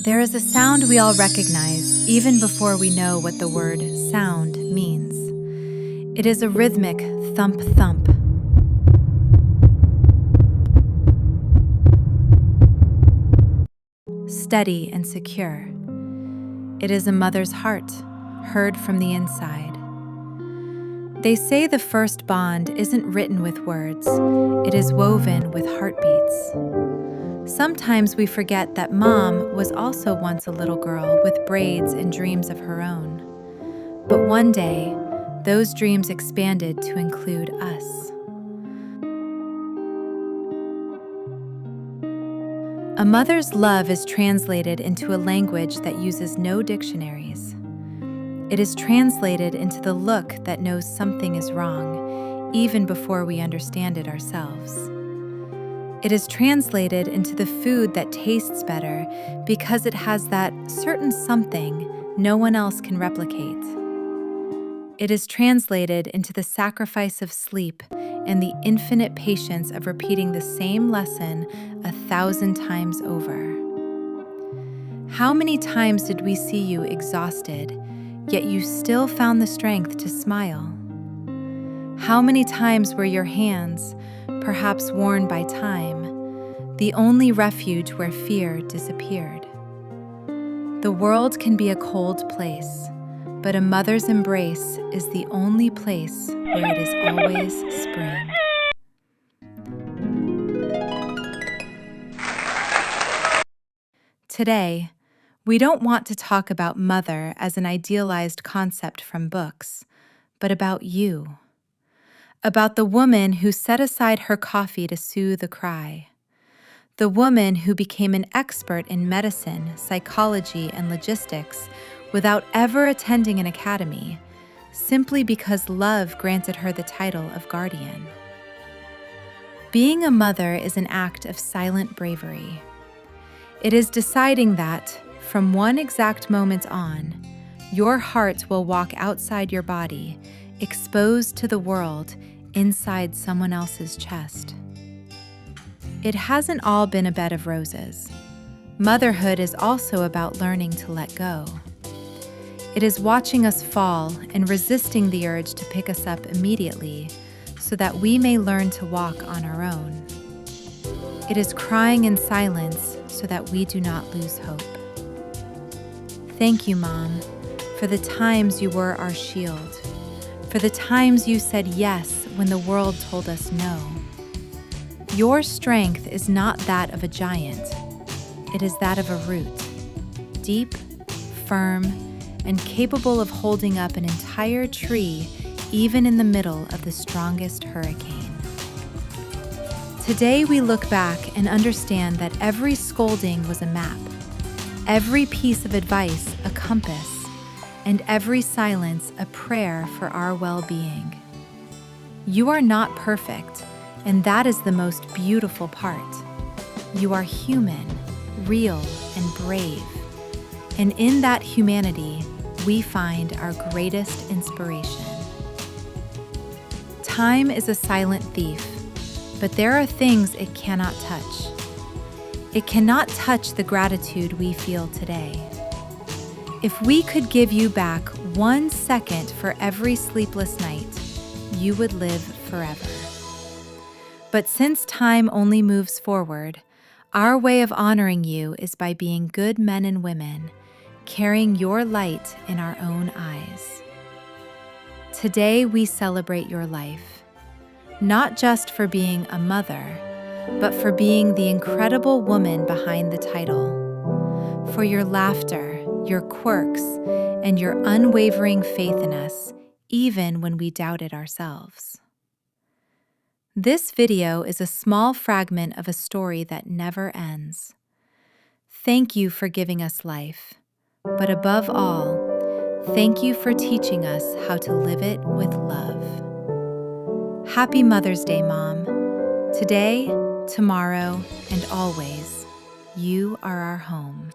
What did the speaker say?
There is a sound we all recognize even before we know what the word sound means. It is a rhythmic thump thump. Steady and secure. It is a mother's heart, heard from the inside. They say the first bond isn't written with words, it is woven with heartbeats. Sometimes we forget that Mom was also once a little girl with braids and dreams of her own. But one day, those dreams expanded to include us. A mother's love is translated into a language that uses no dictionaries. It is translated into the look that knows something is wrong, even before we understand it ourselves. It is translated into the food that tastes better because it has that certain something no one else can replicate. It is translated into the sacrifice of sleep and the infinite patience of repeating the same lesson 1,000 times over. How many times did we see you exhausted, yet you still found the strength to smile? How many times were your hands, perhaps worn by time, the only refuge where fear disappeared? The world can be a cold place, but a mother's embrace is the only place where it is always spring. Today, we don't want to talk about mother as an idealized concept from books, but about you. About the woman who set aside her coffee to soothe a cry. The woman who became an expert in medicine, psychology, and logistics without ever attending an academy, simply because love granted her the title of guardian. Being a mother is an act of silent bravery. It is deciding that, from one exact moment on, your heart will walk outside your body, exposed to the world inside someone else's chest. It hasn't all been a bed of roses. Motherhood is also about learning to let go. It is watching us fall and resisting the urge to pick us up immediately so that we may learn to walk on our own. It is crying in silence so that we do not lose hope. Thank you, Mom, for the times you were our shield, for the times you said yes when the world told us no. Your strength is not that of a giant, it is that of a root, deep, firm, and capable of holding up an entire tree even in the middle of the strongest hurricane. Today we look back and understand that every scolding was a map, every piece of advice a compass, and every silence a prayer for our well-being. You are not perfect, and that is the most beautiful part. You are human, real, and brave. And in that humanity, we find our greatest inspiration. Time is a silent thief, but there are things it cannot touch. It cannot touch the gratitude we feel today. If we could give you back 1 second for every sleepless night, you would live forever. But since time only moves forward, our way of honoring you is by being good men and women, carrying your light in our own eyes. Today we celebrate your life, not just for being a mother, but for being the incredible woman behind the title, for your laughter, your quirks, and your unwavering faith in us, even when we doubted ourselves. This video is a small fragment of a story that never ends. Thank you for giving us life, but above all, thank you for teaching us how to live it with love. Happy Mother's Day, Mom. Today, tomorrow, and always, you are our home.